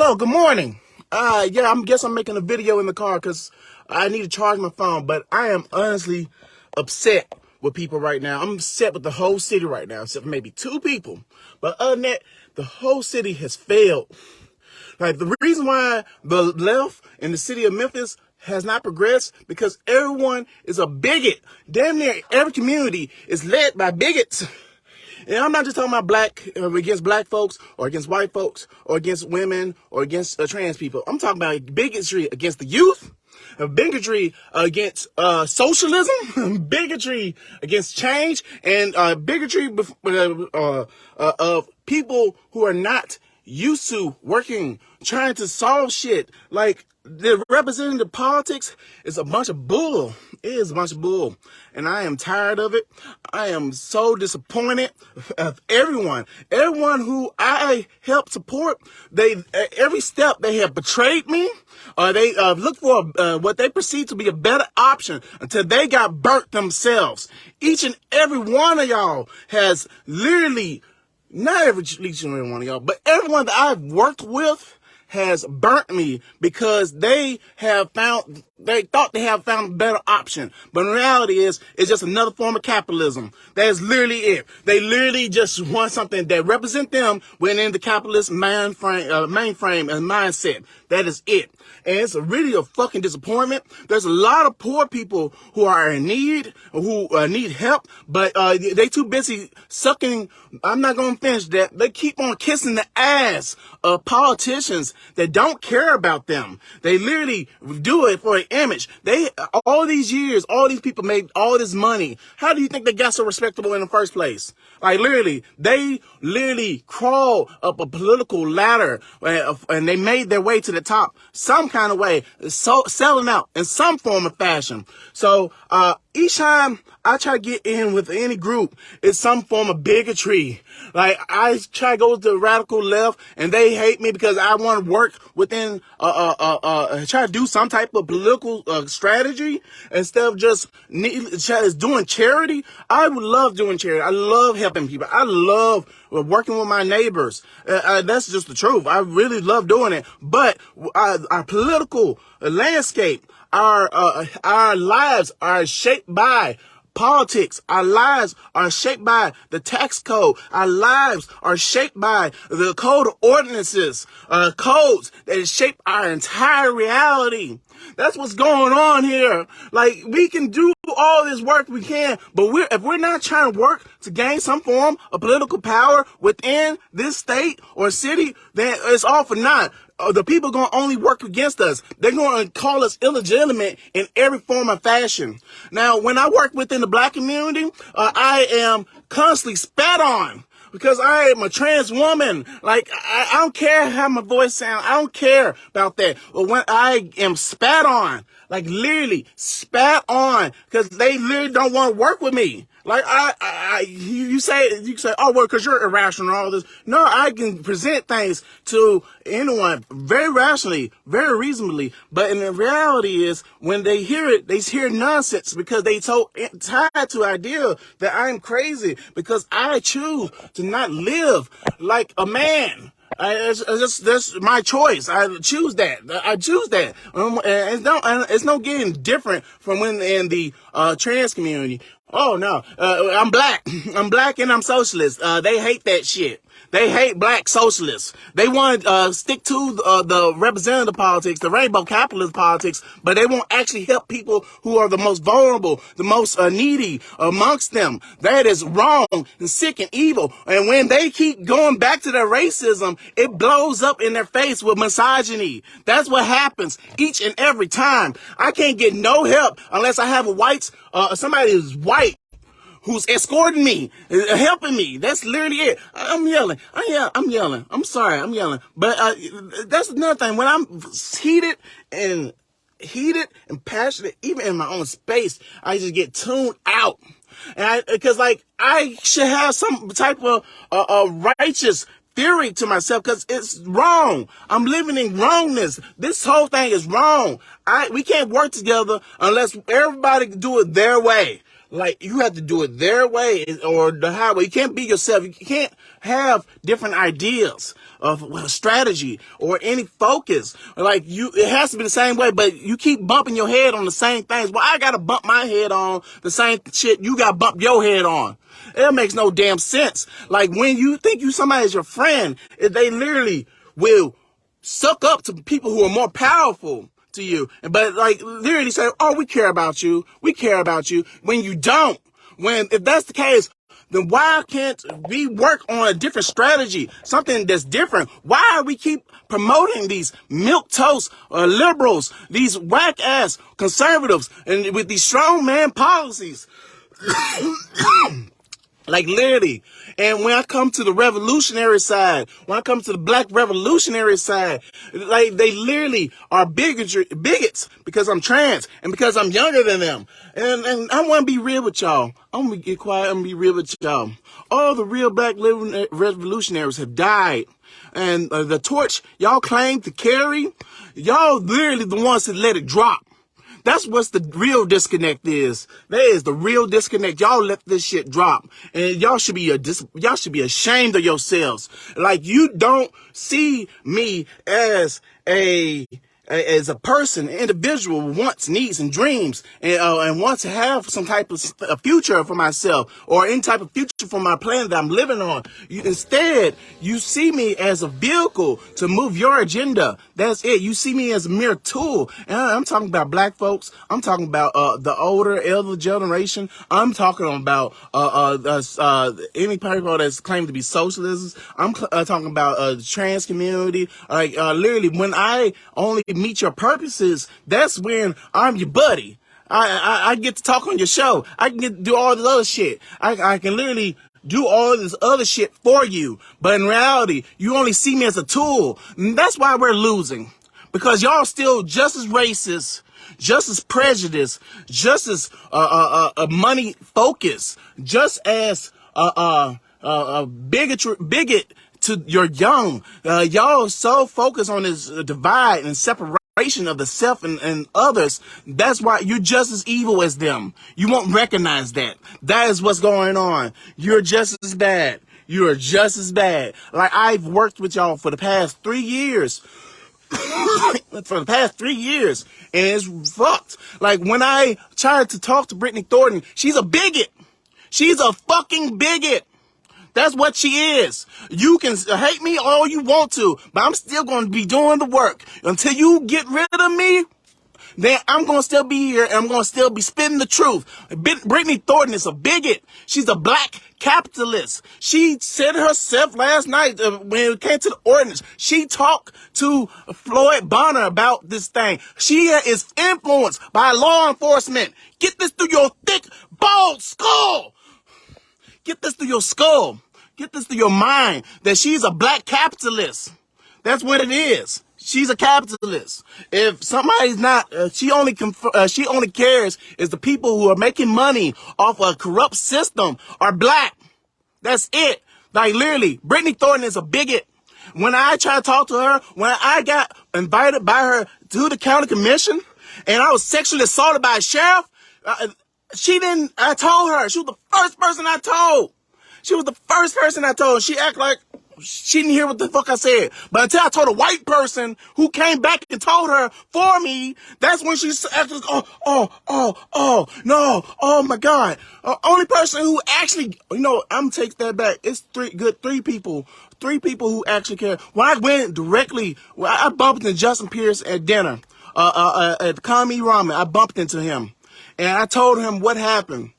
Hello, good morning. Guess I'm making a video in the car because I need to charge my phone, but I am honestly upset with people right now. I'm upset with the whole city right now, except for maybe two people. But other than that, the whole city has failed. Like, the reason why the left in the city of Memphis has not progressed because everyone is a bigot. Damn near every community is led by bigots. And I'm not just talking about against black folks or against white folks or against women or against trans people. I'm talking about bigotry against the youth, bigotry against socialism, bigotry against change, and bigotry of people who are not used to working, trying to solve shit. Like, the representative politics is a bunch of bull. It is a bunch of bull. And I am tired of it. I am so disappointed of everyone. Everyone who I help support, every step they have betrayed me. They look for what they perceive to be a better option until they got burnt themselves. Each and every one of y'all has literally, not each and every one of y'all, but everyone that I've worked with has burnt me because they thought they have found a better option. But in reality it's just another form of capitalism. That is literally it. They literally just want something that represents them within the capitalist mainframe and mindset. That is it. And it's really a fucking disappointment. There's a lot of poor people who are in need, who need help, but they too busy sucking. I'm not going to finish that. They keep on kissing the ass of politicians that don't care about them. They literally do it for an image. All these years, all these people made all this money. How do you think they got so respectable in the first place? Like, they literally crawl up a political ladder and they made their way to the top some kind of way, selling out in some form of fashion. So each time I try to get in with any group, it's some form of bigotry. Like, I try to go to the radical left and they hate me because I want to work within, try to do some type of political strategy instead of just doing charity. I would love doing charity. I love helping people. I love working with my neighbors. That's just the truth. I really love doing it. But our political landscape, our lives are shaped by politics. Our lives are shaped by the tax code. Our lives are shaped by the code of ordinances, codes that shape our entire reality. That's what's going on here. Like, we can do all this work we can, but if we're not trying to work to gain some form of political power within this state or city, then it's all for naught. The people are going to only work against us. They're going to call us illegitimate in every form of fashion. Now, when I work within the black community, I am constantly spat on because I am a trans woman. Like, I don't care how my voice sounds. I don't care about that. But when I am spat on, like literally spat on, because they literally don't want to work with me. Like, you say, oh, well, because you're irrational and all this. No, I can present things to anyone very rationally, very reasonably. But in the reality is, when they hear it, they hear nonsense because they so tied to the idea that I'm crazy because I choose to not live like a man. That's my choice. I choose that. It's no getting different from when in the trans community. Oh no, I'm black. I'm black and I'm socialist. They hate that shit. They hate black socialists. They want to stick to the representative politics, the rainbow capitalist politics, but they won't actually help people who are the most vulnerable, the most needy amongst them. That is wrong and sick and evil. And when they keep going back to their racism, it blows up in their face with misogyny. That's what happens each and every time. I can't get no help unless I have somebody who's white, who's escorting me, helping me. That's literally it. I'm yelling. I'm sorry, I'm yelling. But that's another thing. When I'm heated and passionate, even in my own space, I just get tuned out. And because I should have some type of righteous theory to myself, because it's wrong. I'm living in wrongness. This whole thing is wrong. We can't work together unless everybody do it their way. Like, you have to do it their way or the highway. You can't be yourself. You can't have different ideas of strategy or any focus. Like, it has to be the same way, but you keep bumping your head on the same things. Well, I gotta bump my head on the same shit you gotta bump your head on. It makes no damn sense. Like, when you think somebody's your friend, they literally will suck up to people who are more powerful to you, but like literally say, oh, we care about you, when you don't. If that's the case, then why can't we work on a different strategy, something that's different? Why we keep promoting these milquetoast liberals, these whack ass conservatives, and with these strong man policies? Like, literally. And when I come to the revolutionary side, when I come to the black revolutionary side, like, they literally are bigots because I'm trans and because I'm younger than them. And I want to be real with y'all. I'm going to get quiet and be real with y'all. All the real black revolutionaries have died. And the torch y'all claim to carry, y'all literally the ones that let it drop. That's what's the real disconnect is. That is the real disconnect. Y'all let this shit drop, and y'all should be ashamed of yourselves. Like, you don't see me as a person, an individual who wants, needs, and dreams, and wants to have some type of a future for myself, or any type of future for my planet that I'm living on. Instead, you see me as a vehicle to move your agenda. That's it. You see me as a mere tool. And I'm talking about black folks. I'm talking about the elder generation. I'm talking about any people that's claimed to be socialists. I'm talking about the trans community. Like, literally, when I only meet your purposes, that's when I'm your buddy. I get to talk on your show. I can get to do all this other shit. I can literally do all this other shit for you. But in reality, you only see me as a tool. And that's why we're losing. Because y'all still just as racist, just as prejudiced, just as money focused, just as bigot to your young. Y'all so focused on this divide and separation of the self and others. That's why you're just as evil as them. You won't recognize that. That is what's going on. You're just as bad. You are just as bad. Like, I've worked with y'all for the past 3 years. For the past 3 years. And it's fucked. Like, when I tried to talk to Brittany Thornton, she's a bigot. She's a fucking bigot. That's what she is. You can hate me all you want to, but I'm still going to be doing the work. Until you get rid of me, then I'm going to still be here, and I'm going to still be spitting the truth. Brittany Thornton is a bigot. She's a black capitalist. She said herself last night when it came to the ordinance. She talked to Floyd Bonner about this thing. She is influenced by law enforcement. Get this through your thick, bald skull. Get this through your skull. Get this through your mind that she's a black capitalist. That's what it is. She's a capitalist. If somebody's not, she only cares is the people who are making money off a corrupt system are black. That's it. Like, literally, Brittany Thornton is a bigot. When I tried to talk to her, when I got invited by her to the county commission, and I was sexually assaulted by a sheriff, I told her. She was the first person I told. She acted like she didn't hear what the fuck I said. But until I told a white person who came back and told her for me, that's when she acted like, no, oh my God. Only person who actually, I'm take that back. It's three people who actually care. When I went directly, I bumped into Justin Pierce at dinner, at Kami Ramen. I bumped into him. And I told him what happened.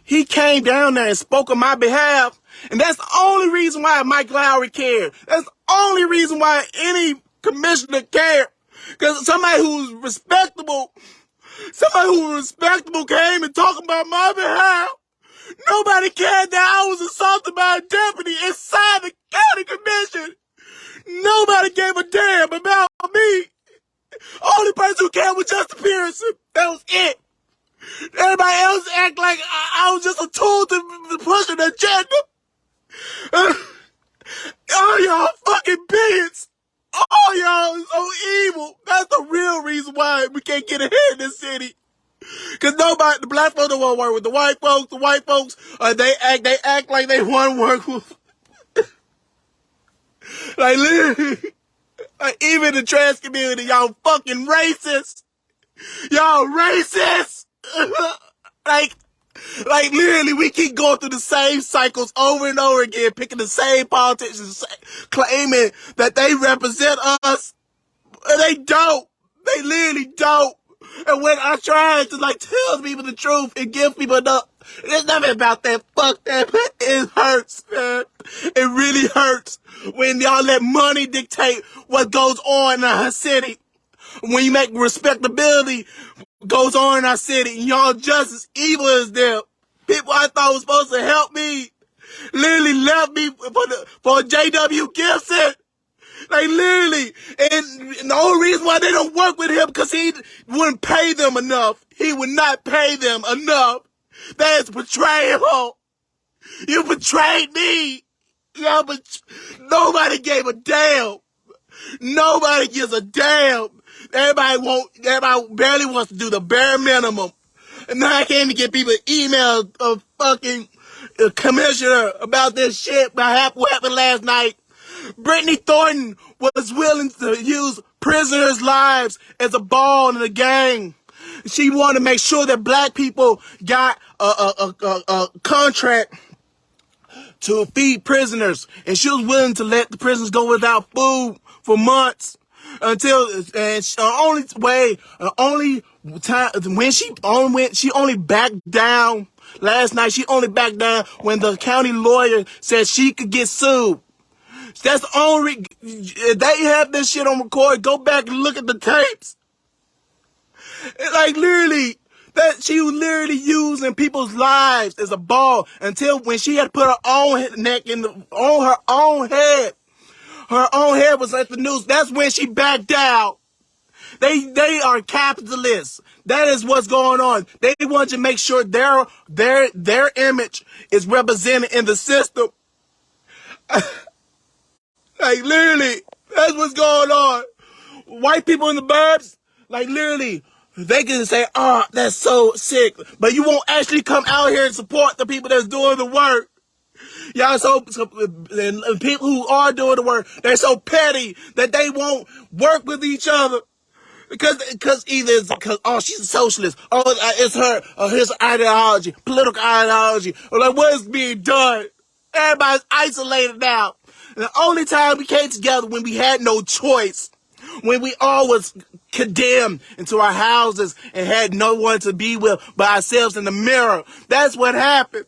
He came down there and spoke on my behalf. And that's the only reason why Mike Lowry cared. That's the only reason why any commissioner cared. Because somebody who's respectable came and talked about my behalf. Nobody cared that I was assaulted by a deputy inside the county commission. Nobody gave a damn about me. Only person who cared was Justin Pearson. That was it. Everybody else act like I was just a tool to push an agenda. All y'all fucking bigots. All y'all is so evil. That's the real reason why we can't get ahead in this city. Cause nobody, the black folks don't want to work with the white folks. The white folks, they act like they want to work with, like literally, like even the trans community, y'all fucking racist. Y'all racist. like literally, we keep going through the same cycles over and over again, picking the same politicians, claiming that they represent us. And they don't. They literally don't. And when I try to like tell people the truth and give people enough, there's nothing about that. Fuck that. It hurts, man. It really hurts when y'all let money dictate what goes on in our city. When you make respectability goes on in our city, and y'all just as evil as them. People I thought was supposed to help me literally left me for J.W. Gibson. Like literally, and the only reason why they don't work with him because he wouldn't pay them enough. He would not pay them enough. That is betrayal. You betrayed me. Yeah, but nobody gave a damn. Nobody gives a damn. Everybody barely wants to do the bare minimum. And now I can't even get people emails of fucking commissioner about this shit about what happened last night. Brittany Thornton was willing to use prisoners' lives as a ball in a game. She wanted to make sure that black people got a contract to feed prisoners, and she was willing to let the prisoners go without food for months until, and she only backed down last night. She only backed down when the county lawyer said she could get sued. That's the only, they have this shit on record. Go back and look at the tapes. Like literally, that she was literally using people's lives as a ball until when she had to put her own neck on her own head. Her own head was at the news. That's when she backed out. They are capitalists. That is what's going on. They want to make sure their image is represented in the system. Like literally, that's what's going on. White people in the burbs, like literally, they can say, "Oh, that's so sick," but you won't actually come out here and support the people that's doing the work. Y'all and people who are doing the work, they're so petty that they won't work with each other. Because either it's because, oh, she's a socialist, oh, it's his ideology, political ideology, or like what is being done. Everybody's isolated now. And the only time we came together when we had no choice, when we all was condemned into our houses and had no one to be with but ourselves in the mirror. That's what happened.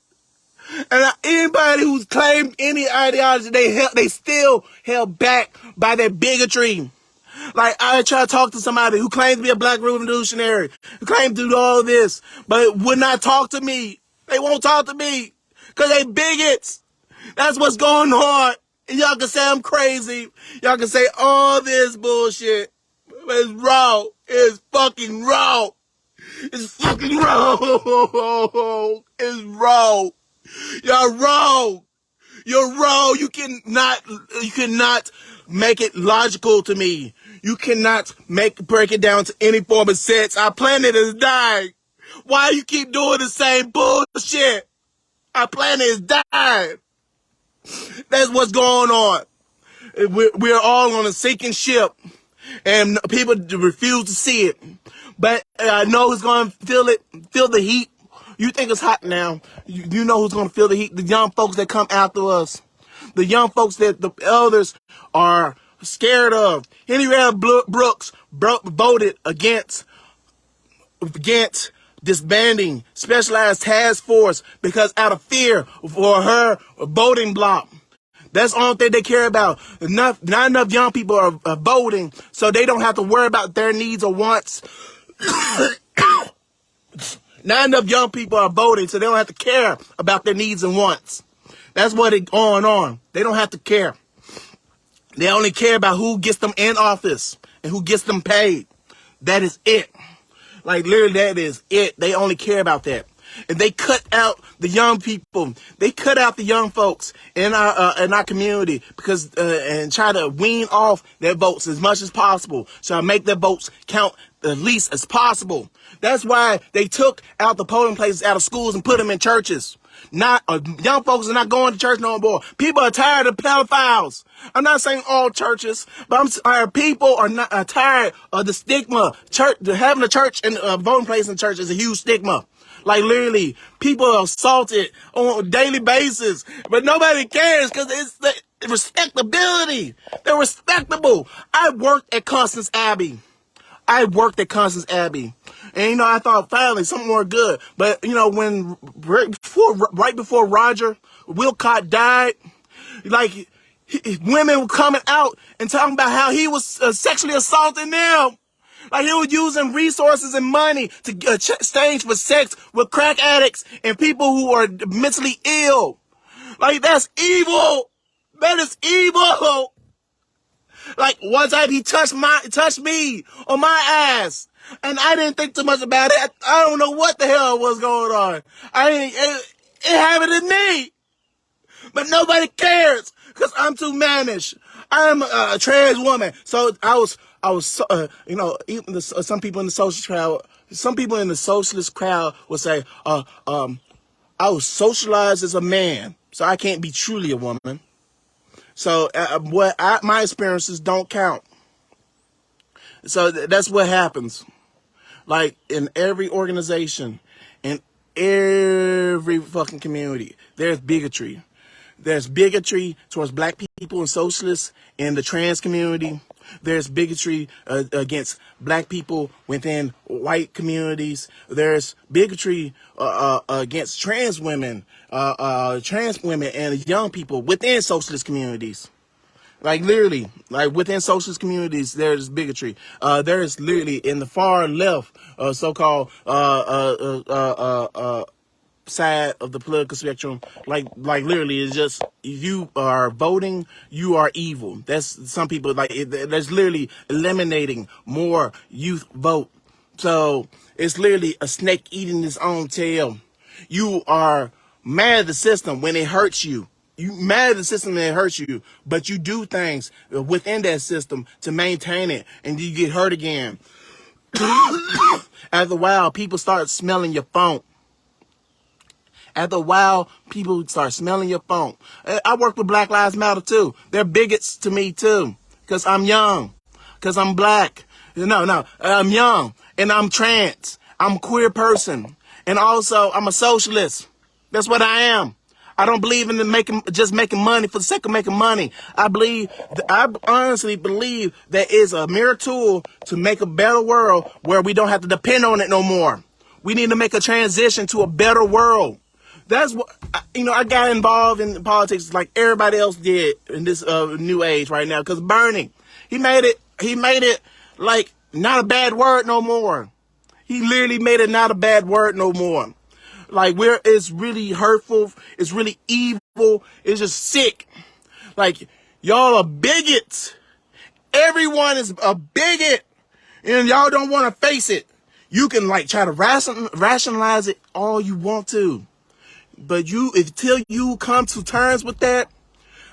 And anybody who's claimed any ideology, they still held back by their bigotry. Like, I try to talk to somebody who claims to be a black revolutionary, who claims to do all this, but would not talk to me. They won't talk to me because they bigots. That's what's going on. And y'all can say I'm crazy. Y'all can say all this bullshit. But it's raw. It's fucking raw. It's fucking raw. It's raw. You're wrong. You're wrong. You cannot make it logical to me. You cannot break it down to any form of sense. Our planet is dying. Why you keep doing the same bullshit? Our planet is dying. That's what's going on. We're all on a sinking ship, and people refuse to see it. But I know who's going to feel the heat. You think it's hot now. You know who's going to feel the heat. The young folks that come after us. The young folks that the elders are scared of. Henry Rand Brooks voted against disbanding Specialized Task Force because out of fear for her voting block. That's the only thing they care about. Not enough young people are voting, so they don't have to worry about their needs or wants. Not enough young people are voting, so they don't have to care about their needs and wants. That's what is going on. They don't have to care. They only care about who gets them in office and who gets them paid. That is it. Like, literally, that is it. They only care about that. And they cut out the young people. They cut out the young folks in our community because and try to wean off their votes as much as possible. So I make their votes count least as possible. That's why they took out the polling places out of schools and put them in churches. Not young folks are not going to church no more. People are tired of pedophiles. I'm not saying all churches, but I'm tired. People are not tired of the stigma. Having a church and voting place in church is a huge stigma. Like literally, people are assaulted on a daily basis, but nobody cares because it's the respectability. They're respectable. I worked at Constance Abbey. And, I thought finally something more good. But, when right before Roger Wilcott died, like, women were coming out and talking about how he was sexually assaulting them. Like, he was using resources and money to exchange for sex with crack addicts and people who are mentally ill. Like, that's evil. That is evil. Like, one time he touched me on my ass. And I didn't think too much about it. I don't know what the hell was going on. It happened to me. But nobody cares because I'm too mannish. I'm a trans woman. So I was, even some people in the socialist crowd would say, I was socialized as a man, so I can't be truly a woman. So my experiences don't count. So that's what happens. Like in every organization, in every fucking community, there's bigotry. There's bigotry towards black people and socialists in the trans community. There's bigotry against black people within white communities. There's bigotry against trans women and young people within socialist communities. Like literally, like within socialist communities, there's bigotry. There's literally in the far left, so-called side of the political spectrum, like literally, it's just you are voting, you are evil. That's some people that's literally eliminating more youth vote. So it's literally a snake eating its own tail. You are mad at the system when it hurts you. You mad at the system that hurts you, but you do things within that system to maintain it, and you get hurt again. After a while, people start smelling your funk. After a while, people start smelling your funk. I work with Black Lives Matter too. They're bigots to me too, because I'm young, because I'm black. No, I'm young, and I'm trans. I'm a queer person, and also I'm a socialist. That's what I am. I don't believe in just making money for the sake of making money. I honestly believe that is a mere tool to make a better world where we don't have to depend on it no more. We need to make a transition to a better world. That's what, I got involved in politics like everybody else did in this new age right now. Because Bernie, he made it like not a bad word no more. He literally made it not a bad word no more. Like it's really hurtful. It's really evil. It's just sick. Like y'all are bigots. Everyone is a bigot, and y'all don't want to face it. You can try to rationalize it all you want to, but until you come to terms with that,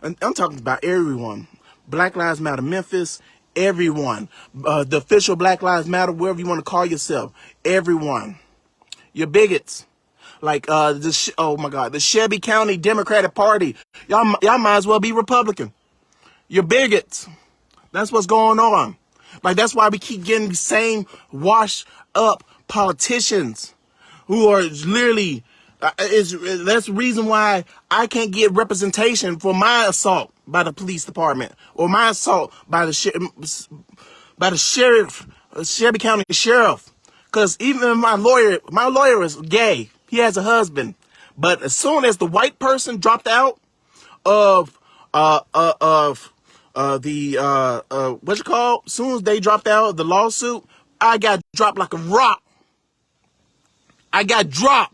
and I'm talking about everyone. Black Lives Matter, Memphis, everyone. The official Black Lives Matter, wherever you want to call yourself, everyone. You're bigots. Like the Shelby County Democratic Party. Y'all might as well be Republican. You're bigots. That's what's going on. Like that's why we keep getting the same washed up politicians who are literally. That's the reason why I can't get representation for my assault by the police department or my assault by the sheriff, Shelby County sheriff. Because even my lawyer is gay. He has a husband. But as soon as the white person dropped out of what's it called? As soon as they dropped out of the lawsuit, I got dropped like a rock. I got dropped.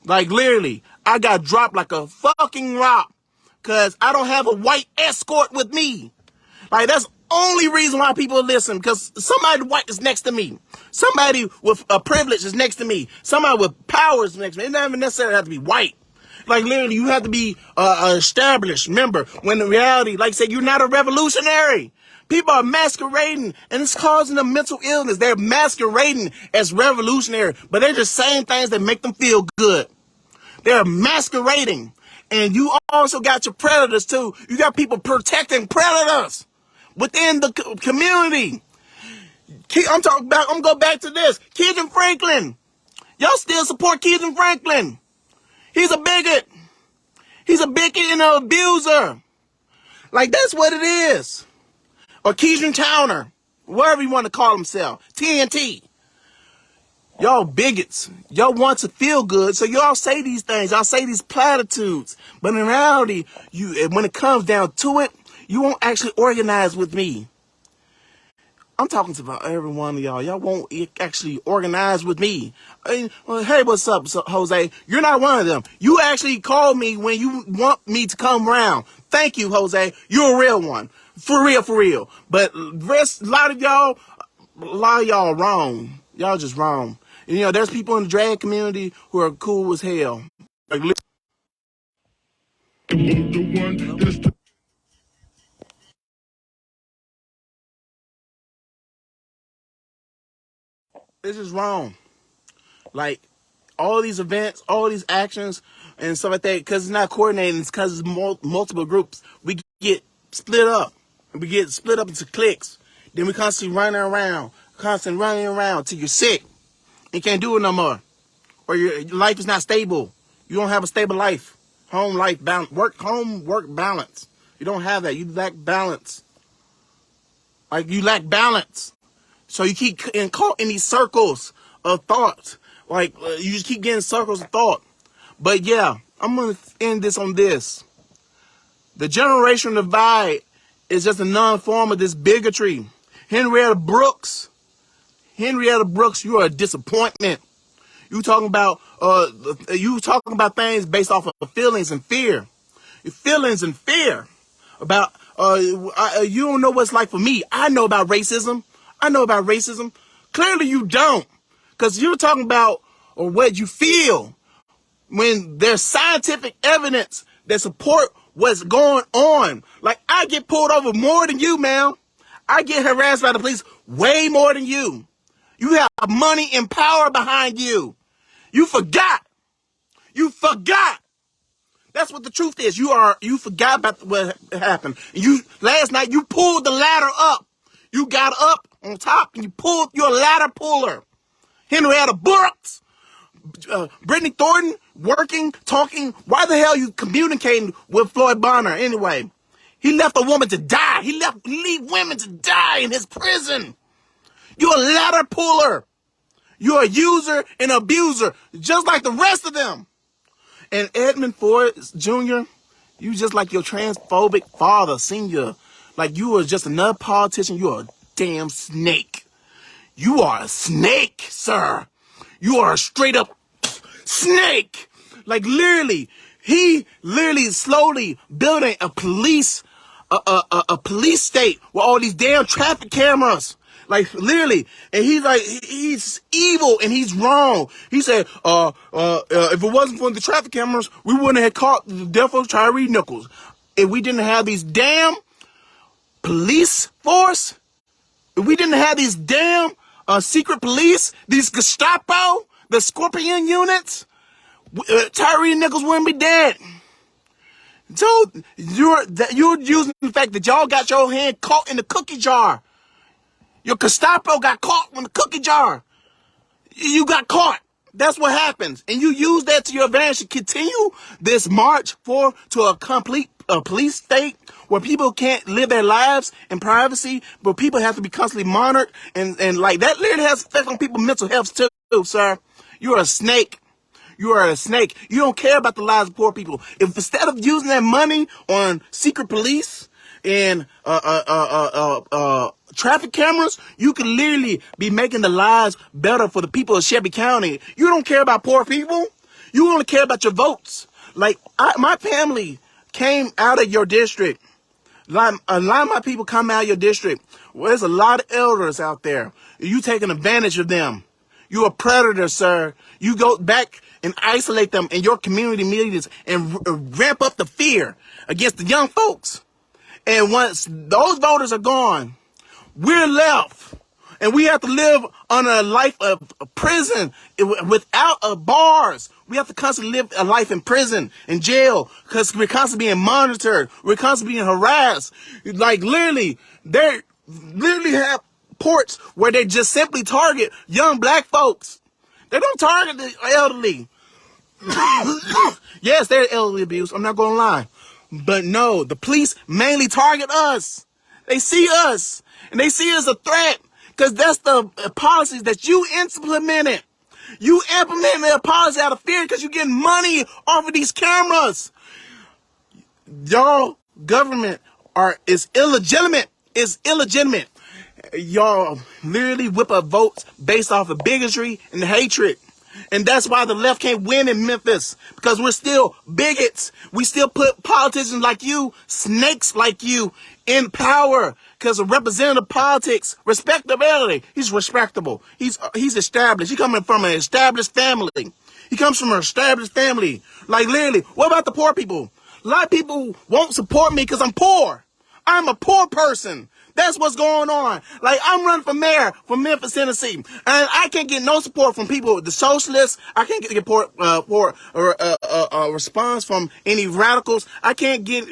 Like literally, I got dropped like a fucking rock. Because I don't have a white escort with me. Like that's only reason why people listen, because somebody white is next to me. Somebody with a privilege is next to me. Somebody with power is next to me. It doesn't even necessarily have to be white. Like literally, you have to be established. Remember, when in reality, like I said, you're not a revolutionary. People are masquerading, and it's causing them mental illness. They're masquerading as revolutionary, but they're just saying things that make them feel good. They're masquerading. And you also got your predators, too. You got people protecting predators within the community. I'm going to go back to this. Keegan Franklin. Y'all still support Keegan Franklin. He's a bigot. He's a bigot and an abuser. Like, that's what it is. Or Keegan Towner. Whatever you want to call himself. TNT. Y'all bigots. Y'all want to feel good, so y'all say these things. Y'all say these platitudes. But in reality, when it comes down to it, you won't actually organize with me. I'm talking to about every one of y'all. Y'all won't actually organize with me. Hey, what's up, Jose? You're not one of them. You actually call me when you want me to come around. Thank you, Jose. You're a real one. For real, for real. But a lot of y'all are wrong. Y'all just wrong. And, there's people in the drag community who are cool as hell. Like, it's just wrong. Like, all these events, all these actions, and stuff like that, because it's not coordinated, it's because it's multiple groups. We get split up. We get split up into cliques. Then we constantly running around till you're sick. You can't do it no more. Or your life is not stable. You don't have a stable life. Home-life balance. Work balance. You don't have that. You lack balance. Like, you lack balance. So you keep caught in these circles of thought. Like, you just keep getting circles of thought. But yeah, I'm going to end this on this. The generational divide is just a non-form of this bigotry. Henrietta Brooks, you are a disappointment. You talking about things based off of feelings and fear. Your feelings and fear about you don't know what it's like for me. I know about racism. Clearly you don't, because you're talking about what you feel when there's scientific evidence that support what's going on. Like, I get pulled over more than you, man. I get harassed by the police way more than you. You have money and power behind you. You forgot. That's what the truth is. You forgot about what happened. Last night you pulled the ladder up. You got up on top and you pulled your ladder puller. Henrietta Brooks, Brittany Thornton, working, talking. Why the hell are you communicating with Floyd Bonner anyway? He left a woman to die. He leave women to die in his prison. You're a ladder puller. You're a user and abuser, just like the rest of them. And Edmund Ford Jr., you just like your transphobic father, senior. Like, you are just another politician. You're a damn snake. You are a snake, sir. You are a straight up snake. Like, literally, he is slowly building a police state with all these damn traffic cameras. Like, literally. And he's evil and he's wrong. He said, if it wasn't for the traffic cameras, we wouldn't have caught the death of Tyree Nichols. If we didn't have these damn police force, if we didn't have these damn secret police, these Gestapo, the Scorpion units, Tyree Nichols wouldn't be dead. So you're using the fact that y'all got your hand caught in the cookie jar. Your Gestapo got caught in the cookie jar. You got caught. That's what happens. And you use that to your advantage to continue this march to a complete police state where people can't live their lives in privacy, but people have to be constantly monitored. And like, that literally has effect on people's mental health too, sir. You're a snake. You are a snake. You don't care about the lives of poor people. If instead of using that money on secret police and traffic cameras, you could literally be making the lives better for the people of Shelby County. You don't care about poor people. You only care about your votes. Like, my family came out of your district. A lot of my people come out of your district. Well, there's a lot of elders out there. You taking advantage of them. You're a predator, sir. You go back and isolate them in your community meetings and ramp up the fear against the young folks. And once those voters are gone, we're left. And we have to live on a life of prison without bars. We have to constantly live a life in prison, in jail, because we're constantly being monitored. We're constantly being harassed. Like literally, they literally have ports where they just simply target young black folks. They don't target the elderly. Yes, there's elderly abuse. I'm not going to lie. But no, the police mainly target us. They see us, and they see us as a threat, because that's the policies that you implemented. You implemented the policy out of fear because you're getting money off of these cameras. Y'all government is illegitimate. It's illegitimate. Y'all literally whip up votes based off of bigotry and hatred. And that's why the left can't win in Memphis, because we're still bigots. We still put politicians like you, snakes like you, in power, because of representative politics, respectability. He's respectable. He's established. He's coming from an established family. He comes from an established family. Like literally, what about the poor people? A lot of people won't support me because I'm poor. I'm a poor person. That's what's going on. Like, I'm running for mayor from Memphis, Tennessee, and I can't get no support from people, the socialists. I can't get response from any radicals. I can't get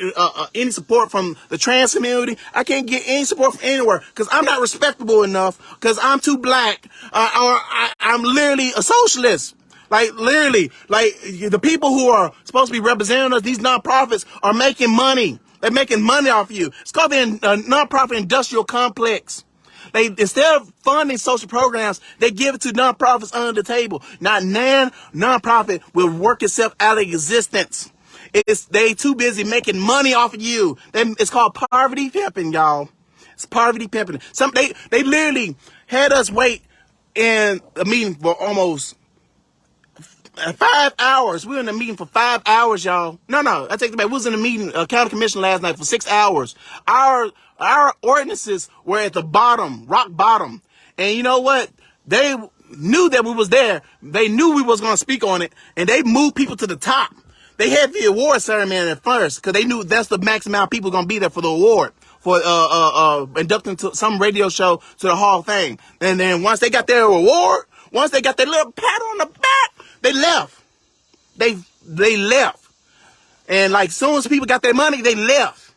any support from the trans community. I can't get any support from anywhere because I'm not respectable enough, because I'm too black, or I'm literally a socialist. Like, literally, like, the people who are supposed to be representing us, these nonprofits, are making money. They're making money off you. It's called the nonprofit industrial complex. Instead of funding social programs, they give it to nonprofits under the table. Not nonprofit will work itself out of existence. They too busy making money off of you. It's called poverty pimping, y'all. It's poverty pimping. They literally had us wait in a meeting for almost 5 hours. We were in a meeting for 5 hours, y'all. No, I take it back. We was in a meeting, county commission last night for 6 hours. Our ordinances were at the bottom, rock bottom. And you know what? They knew that we was there. They knew we was going to speak on it, and they moved people to the top. They had the award ceremony at first, because they knew that's the max amount of people going to be there for the award, for inducting to some radio show to the Hall of Fame. And then once they got their award, once they got their little pat on the back, they left. They left. And like, soon as people got their money, they left.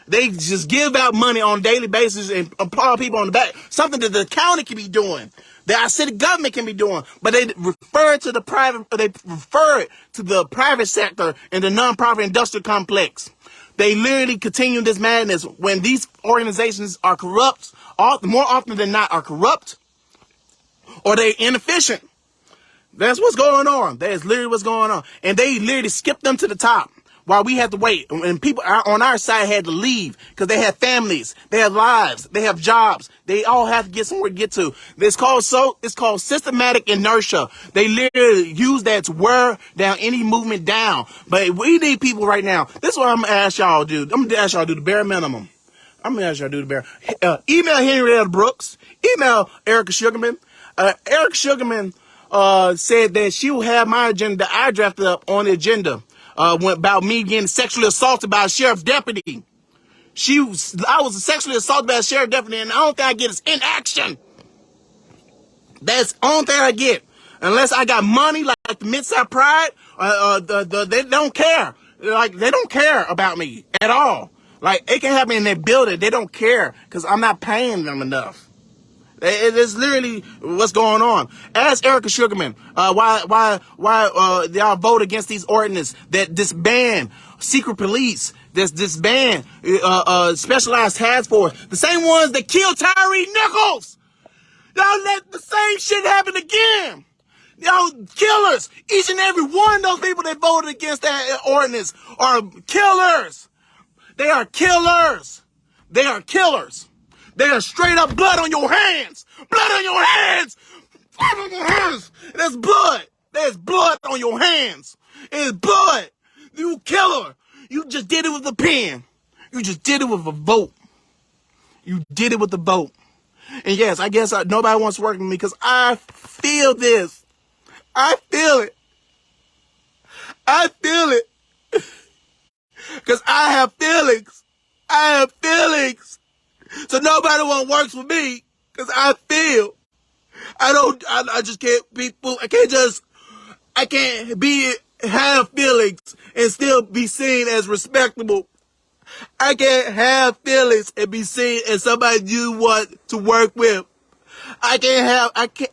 They just give out money on a daily basis and applaud people on the back. Something that the county can be doing, that our city government can be doing. But they refer it to the private sector and the nonprofit industrial complex. They literally continue this madness when these organizations are corrupt, more often than not are corrupt, or they're inefficient. That's what's going on. That is literally what's going on. And they literally skipped them to the top while we had to wait. And people on our side had to leave because they had families, they have lives, they have jobs. They all have to get somewhere to get to. It's called systematic inertia. They literally use that to wear down any movement down. But we need people right now. This is what I'm going to ask y'all to do. I'm going to ask y'all to do the bare minimum. Email Henrietta Brooks. Email Erica Sugarman. Erica Sugarman said that she will have my agenda that I drafted up on the agenda about me getting sexually assaulted by a sheriff deputy. I was sexually assaulted by a sheriff deputy, and the only thing I get is inaction. That's the only thing I get. Unless I got money like the Midside Pride, they don't care. Like, they don't care about me at all. Like, it can happen in their building. They don't care because I'm not paying them enough. It is literally what's going on. Ask Erica Sugarman why y'all vote against these ordinances that disband secret police, that disband specialized task force, the same ones that killed Tyree Nichols. Y'all let the same shit happen again. Y'all killers. Each and every one of those people that voted against that ordinance are killers. They are killers. They are killers. There's straight up blood on your hands. Blood on your hands. Blood on your hands. There's blood. There's blood on your hands. It's blood. You killer. You just did it with a pen. You just did it with a vote. You did it with a vote. And yes, I guess nobody wants to work with me because I feel this. I feel it. I feel it. Because I have feelings. I have feelings. So nobody won't work with me because I feel. I just can't I can't have feelings and still be seen as respectable. I can't have feelings and be seen as somebody you want to work with. I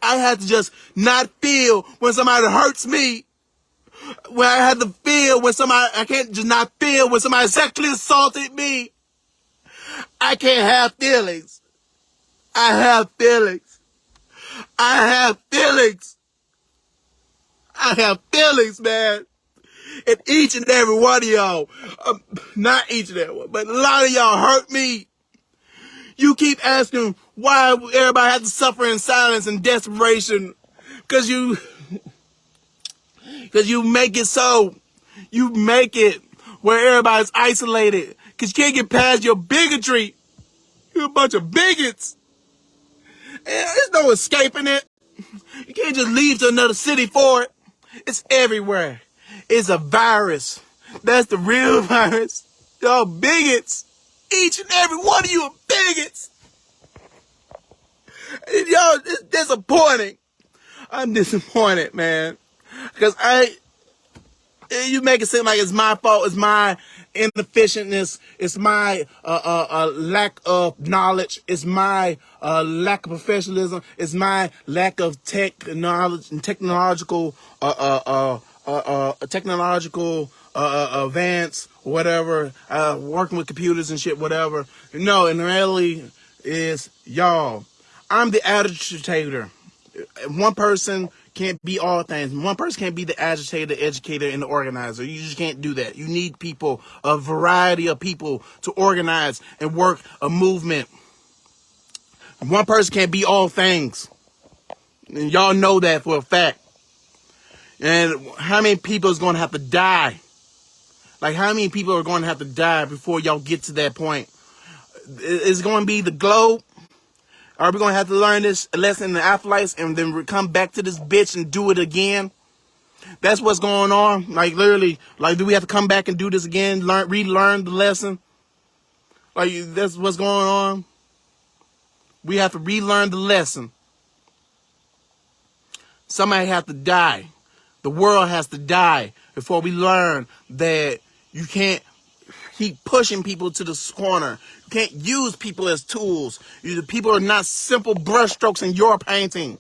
have to just not feel when somebody hurts me. When I have to feel I can't just not feel when somebody sexually assaulted me. I can't have feelings. I have feelings. I have feelings. I have feelings, man. And each and every one of y'all, not each and every one, but a lot of y'all hurt me. You keep asking why everybody has to suffer in silence and desperation. Because you make it so. You make it where everybody's isolated. Because you can't get past your bigotry. You're a bunch of bigots. And there's no escaping it. You can't just leave to another city for it. It's everywhere. It's a virus. That's the real virus. Y'all bigots. Each and every one of you are bigots. And y'all, it's disappointing. I'm disappointed, man. Because you make it seem like it's my fault, it's my inefficientness, it's my lack of knowledge, it's my lack of professionalism, it's my lack of tech knowledge and technological advance, whatever, working with computers and shit, whatever. No, in reality, is y'all. I'm the agitator. One person can't be all things. One person can't be the agitator, the educator, and the organizer. You just can't do that. You need people, a variety of people to organize and work a movement. One person can't be all things. And y'all know that for a fact. And how many people is going to have to die? Like, how many people are going to have to die before y'all get to that point? Is it going to be the globe? Are we going to have to learn this lesson in the afterlife and then come back to this bitch and do it again? That's what's going on. Like, literally, like, do we have to come back and do this again? Relearn the lesson? Like, that's what's going on. We have to relearn the lesson. Somebody has to die. The world has to die before we learn that you can't keep pushing people to this corner. You can't use people as tools. People are not simple brushstrokes in your painting.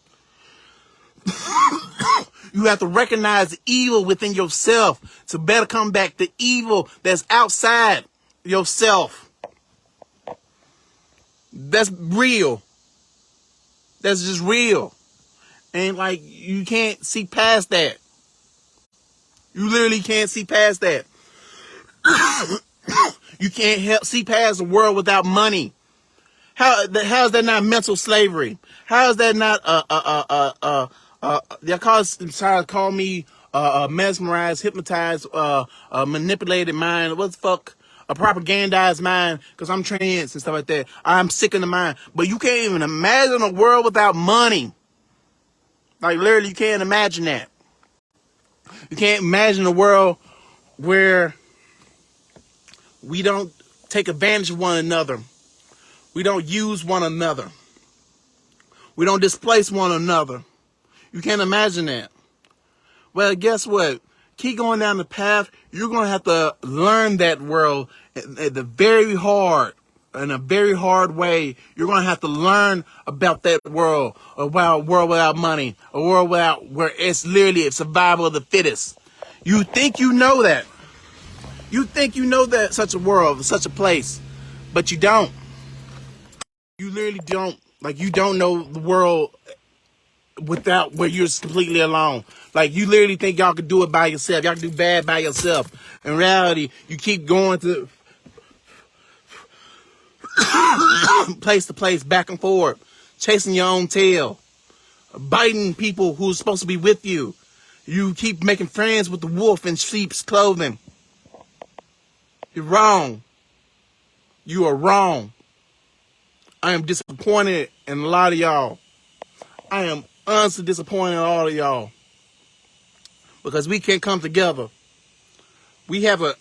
You have to recognize the evil within yourself to better combat the evil that's outside yourself. That's real. That's just real. And like, you can't see past that. You literally can't see past that. You can't see past the world without money. How is that not mental slavery? How is that not they call me mesmerized, hypnotized, manipulated mind? What the fuck? A propagandized mind, because I'm trans and stuff like that. I'm sick in the mind. But you can't even imagine a world without money. Like, literally, you can't imagine that. You can't imagine a world where we don't take advantage of one another. We don't use one another. We don't displace one another. You can't imagine that. Well, guess what? Keep going down the path. You're going to have to learn that world in a very hard way. You're going to have to learn about that world, about a world without money, a world where it's literally survival of the fittest. You think you know that. You think you know that such a world, such a place, but you don't. You literally don't. Like, you don't know the world without where you're completely alone. Like, you literally think y'all can do it by yourself. Y'all can do bad by yourself. In reality, you keep going to place, back and forth, chasing your own tail, biting people who's supposed to be with you. You keep making friends with the wolf in sheep's clothing. You're wrong. You are wrong. I am disappointed in a lot of y'all. I am honestly disappointed in all of y'all. Because we can't come together. We have a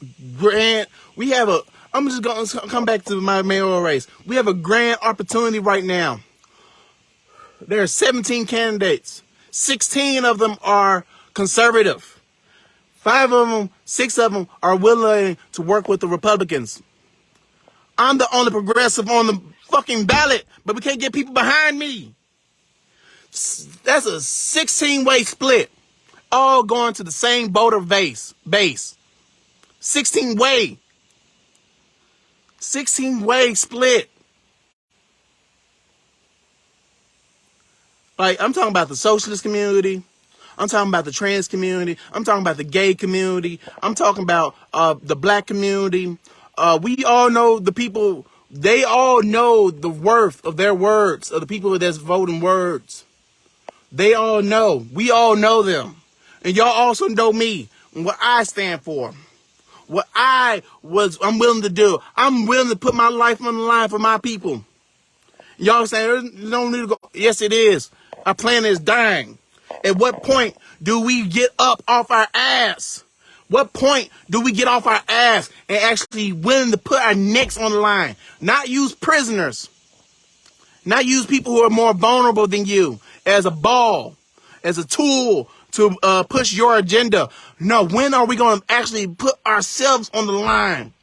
I'm just going to come back to my mayoral race. We have a grand opportunity right now. There are 17 candidates. 16 of them are conservative. 6 of them are willing to work with the Republicans. I'm the only progressive on the fucking ballot, but we can't get people behind me. That's a 16-way split. All going to the same voter base. 16-way. 16-way split. Like, I'm talking about the socialist community. I'm talking about the trans community. I'm talking about the gay community. I'm talking about the black community. We all know the people. They all know the worth of their words, of the people that's voting words. They all know. We all know them. And y'all also know me and what I stand for. What I'm willing to do. I'm willing to put my life on the line for my people. Y'all saying, there's no need to go. Yes, it is. Our planet is dying. At what point do we get up off our ass? What point do we get off our ass and actually willing to put our necks on the line? Not use prisoners. Not use people who are more vulnerable than you as a ball, as a tool to push your agenda. No, when are we going to actually put ourselves on the line?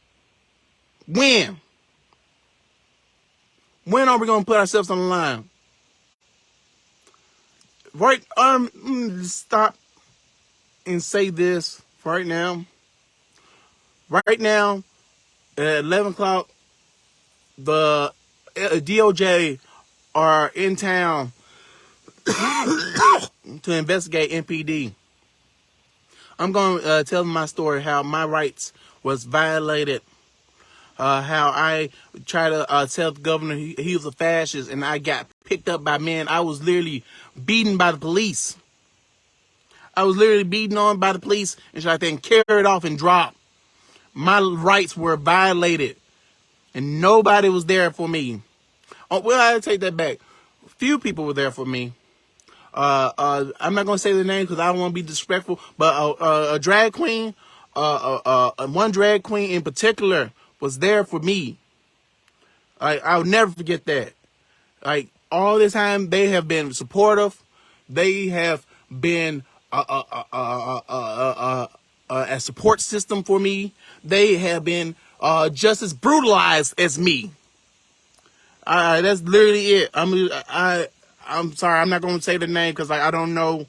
When? When are we going to put ourselves on the line? Right, stop and say this right now. Right now, at 11 o'clock, the DOJ are in town to investigate MPD. I'm going to tell them my story, how my rights was violated, how I tried to tell the governor he was a fascist, and I got picked up by men. I was literally beaten by the police. I was literally beaten on by the police and shot then carried off and dropped. My rights were violated, and nobody was there for me. Oh, well, I take that back. Few people were there for me. I'm not gonna say the name because I don't want to be disrespectful, but a drag queen, one drag queen in particular was there for me. I'll never forget that. Like, all this time, they have been supportive. They have been a support system for me. They have been just as brutalized as me. That's literally it. I'm sorry, I'm not going to say the name because I don't know.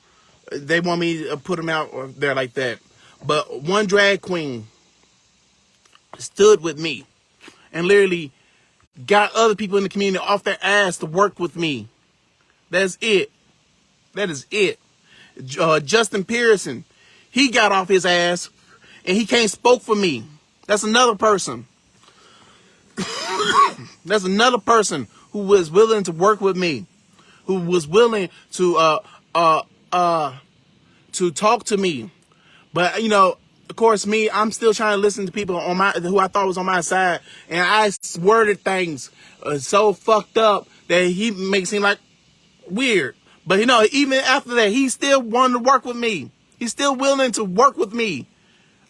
They want me to put them out there like that. But one drag queen stood with me and literally got other people in the community off their ass to work with me. That's it. That is it. Justin Pearson, he got off his ass and he came spoke for me. That's another person. That's another person who was willing to work with me, who was willing to talk to me. But of course, I'm still trying to listen to people who I thought was on my side, and I worded things so fucked up that he makes it seem like weird. But even after that, he still wanted to work with me. He's still willing to work with me.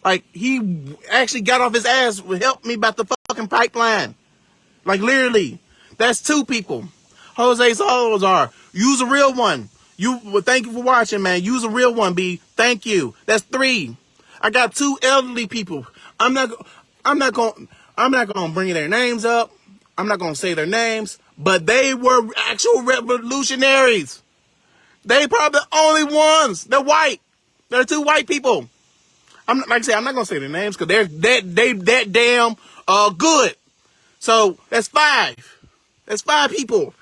Like, he actually got off his ass to help me about the fucking pipeline. Like, literally, that's 2 people. Jose Salazar, use a real one. Thank you for watching, man. Use a real one, B. Thank you. That's 3. I got 2 elderly people. I'm not going to bring their names up. I'm not going to say their names, but they were actual revolutionaries. They probably the only ones. They're white. They're 2 white people. I'm not going to say their names because they're that damn good. So that's 5. That's 5 people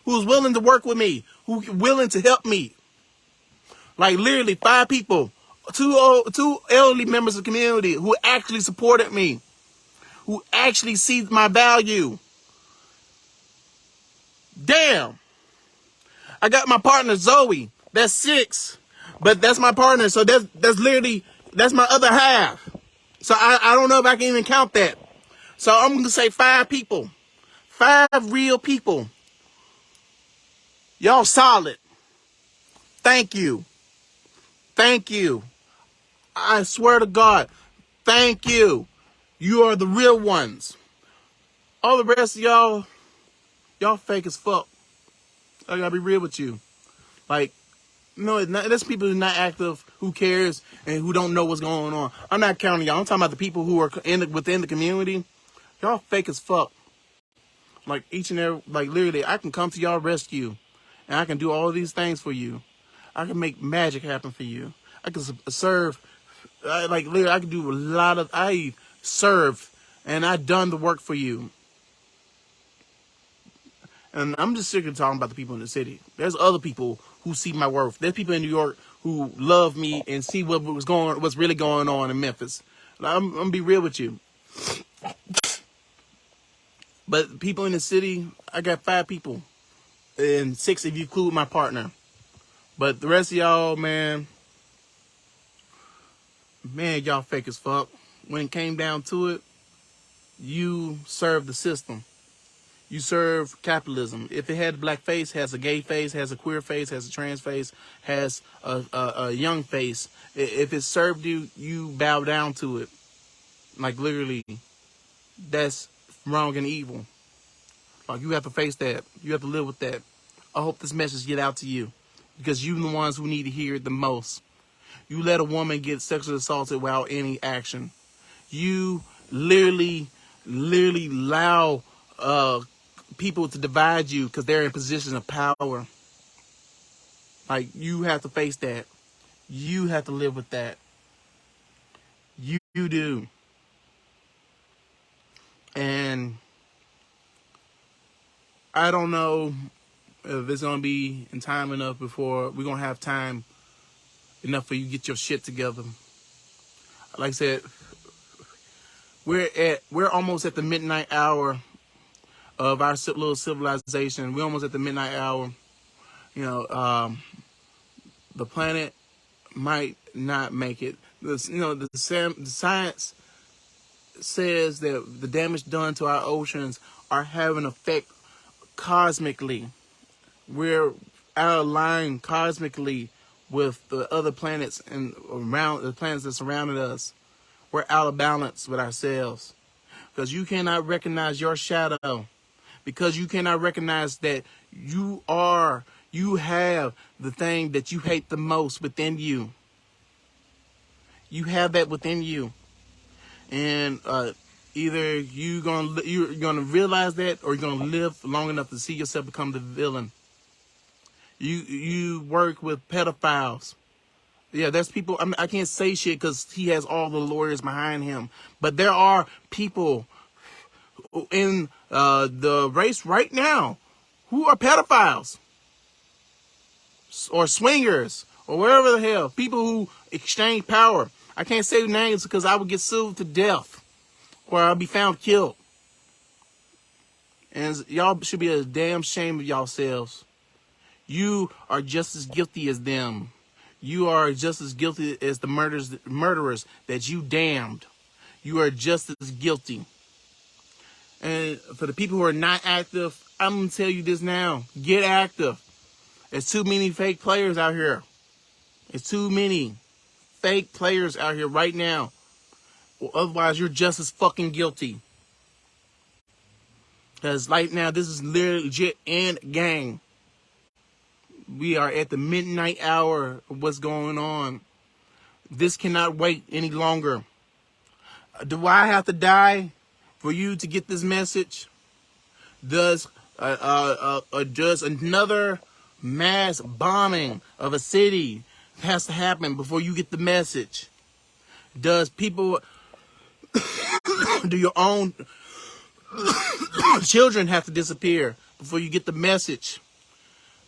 who's willing to work with me, who willing to help me. Like, literally 5 people, 2 elderly members of the community who actually supported me, who actually see my value. Damn. I got my partner Zoe. That's 6, but that's my partner. So that's literally, that's my other half. So I don't know if I can even count that. So I'm going to say 5 people. 5 real people. Y'all solid. Thank you. Thank you. I swear to God. Thank you. You are the real ones. All the rest of y'all fake as fuck. I gotta be real with you. Like, no, there's people who's not active, who cares, and who don't know what's going on. I'm not counting y'all. I'm talking about the people who are within the community. Y'all fake as fuck. Like, each and every, like, literally, I can come to y'all rescue, and I can do all these things for you. I can make magic happen for you. I can serve, like, literally, I can do a lot of, I served, and I done the work for you. And I'm just sick of talking about the people in the city. There's other people who see my worth. There's people in New York who love me and see what's really going on in Memphis. I'm gonna be real with you. But people in the city, I got 5 people, and 6 if you include my partner. But the rest of y'all, man, y'all fake as fuck. When it came down to it, you serve the system. You serve capitalism. If it had a black face, has a gay face, has a queer face, has a trans face, has a young face. If it served you, you bow down to it. Like, literally, that's wrong and evil. Like, you have to face that. You have to live with that. I hope this message get out to you, because you're the ones who need to hear it the most. You let a woman get sexually assaulted without any action. You literally allow people to divide you because they're in positions of power. Like, you have to face that. You have to live with that. You do. And I don't know if it's going to be in time enough before we're going to have time enough for you to get your shit together. Like I said, we're almost at the midnight hour of our little civilization. We're almost at the midnight hour. You know, the planet might not make it. The science says that the damage done to our oceans are having an effect cosmically. We're out of line cosmically with the other planets and around the planets that surrounded us. We're out of balance with ourselves because you cannot recognize your shadow, because you cannot recognize that you have the thing that you hate the most within you. You have that within you, and either you're gonna realize that, or you're gonna live long enough to see yourself become the villain. You work with pedophiles. Yeah, there's people. I can't say shit because he has all the lawyers behind him. But there are people in the race right now who are pedophiles or swingers or whatever the hell. People who exchange power. I can't say names because I would get sued to death or I'll be found killed. And y'all should be a damn shame of yourselves. You are just as guilty as them. You are just as guilty as the murderers that you damned. You are just as guilty. And for the people who are not active, I'm going to tell you this now. Get active. There's too many fake players out here. There's too many fake players out here right now. Well, otherwise, you're just as fucking guilty. Because right now, this is legit end game. We are at the midnight hour of what's going on. This cannot wait any longer. Do I have to die for you to get this message? Does another mass bombing of a city has to happen before you get the message? Does people, do your own children have to disappear before you get the message?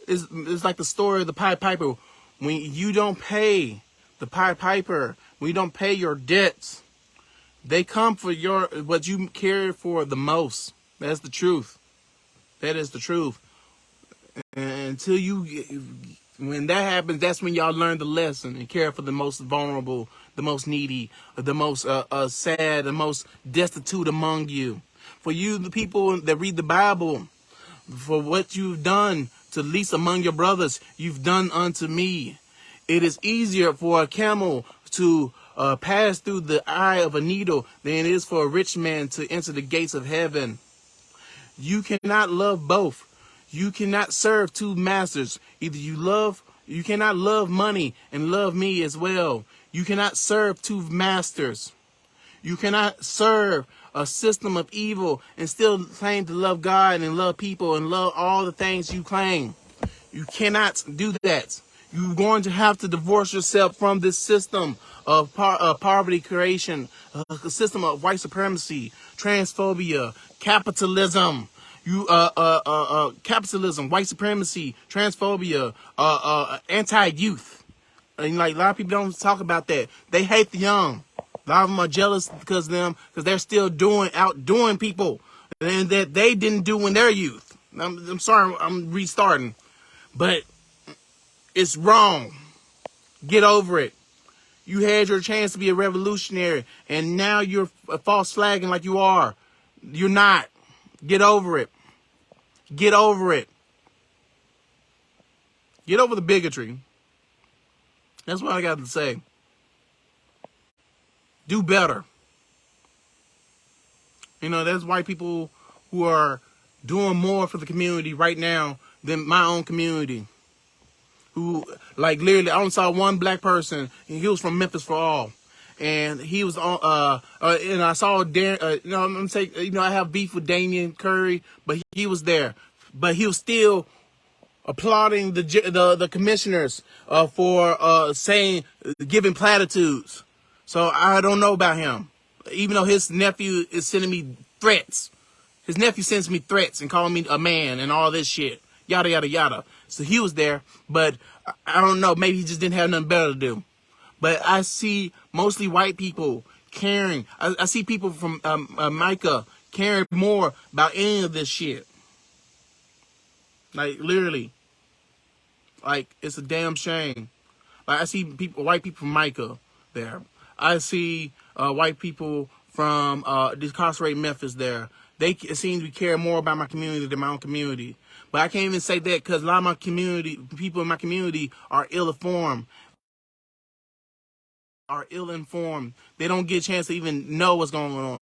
It's like the story of the Pied Piper. When you don't pay the Pied Piper, when you don't pay your debts, they come for what you care for the most. That's the truth. That is the truth. And when that happens, that's when y'all learn the lesson and care for the most vulnerable, the most needy, the most sad, the most destitute among you. For you, the people that read the Bible, for what you've done to least among your brothers, you've done unto me. It is easier for a camel to pass through the eye of a needle than it is for a rich man to enter the gates of heaven. You cannot love both. You cannot serve two masters. Either you cannot love money and love me as well. You cannot serve two masters. You cannot serve a system of evil and still claim to love God and love people and love all the things you claim. You cannot do that. You're going to have to divorce yourself from this system of poverty creation, a system of white supremacy, transphobia, capitalism. Capitalism, white supremacy, transphobia, anti-youth. And like a lot of people don't talk about that. They hate the young. A lot of them are jealous because they're still outdoing people and that they didn't do in their youth. I'm sorry, I'm restarting, but it's wrong. Get over it. You had your chance to be a revolutionary, and now you're false flagging like you are. You're not. Get over it. Get over it. Get over the bigotry. That's what I got to say. Do better. There's white people who are doing more for the community right now than my own community. Who, like, literally, I only saw one black person, and he was from Memphis for all. And he was on, and I saw I have beef with Damian Curry, but he was there. But he was still applauding the commissioners for giving platitudes. So I don't know about him. Even though his nephew is sending me threats. His nephew sends me threats and calling me a man and all this shit. Yada, yada, yada. So he was there, but I don't know. Maybe he just didn't have nothing better to do. But I see mostly white people caring. I see people from Micah caring more about any of this shit. Like, literally. Like, it's a damn shame. Like, I see white people from Micah there. I see white people from incarcerated Memphis there. They seem to care more about my community than my own community. But I can't even say that because a lot of my people in my community are ill-informed. They don't get a chance to even know what's going on.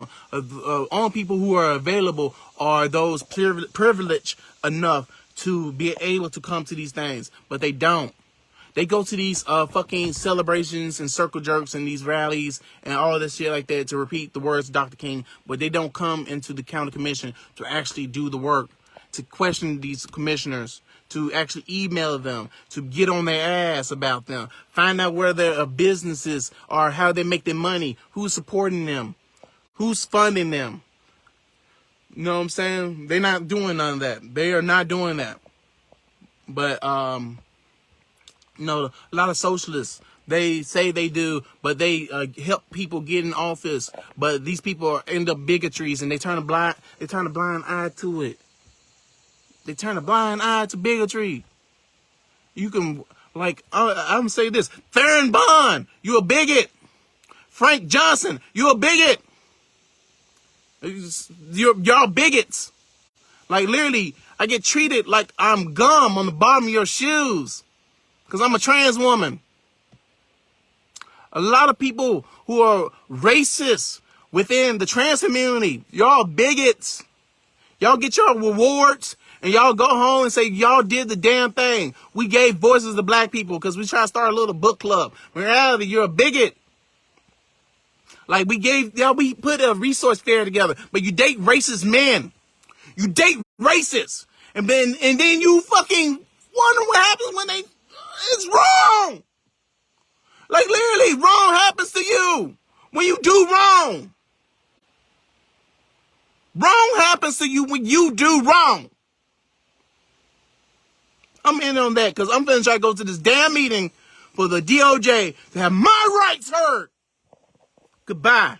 Only people who are available are those privileged enough to be able to come to these things, but they don't. They go to these fucking celebrations and circle jerks and these rallies and all of this shit like that to repeat the words of Dr. King, but they don't come into the county commission to actually do the work, to question these commissioners, to actually email them, to get on their ass about them, find out where their businesses are, how they make their money, who's supporting them, who's funding them. You know what I'm saying? They're not doing none of that. They are not doing that. But, a lot of socialists, they say they do, but they help people get in office. But these people end up bigotries, and they turn a blind eye to it. They turn a blind eye to bigotry. You can, like, I'm gonna say this: Theron Bond, you a bigot. Frank Johnson, you a bigot. Y'all bigots. Like, literally, I get treated like I'm gum on the bottom of your shoes. Because I'm a trans woman. A lot of people who are racist within the trans community, y'all bigots. Y'all get your rewards and y'all go home and say y'all did the damn thing. We gave voices to black people because we try to start a little book club. In reality, you're a bigot. Like, we put a resource fair together, but you date racist men. You date racists. And then you fucking wonder what happens when it's wrong. Like, literally, wrong happens to you when you do wrong. Wrong happens to you when you do wrong. I'm in on that because I'm finna try to go to this damn meeting for the DOJ to have my rights heard. Goodbye.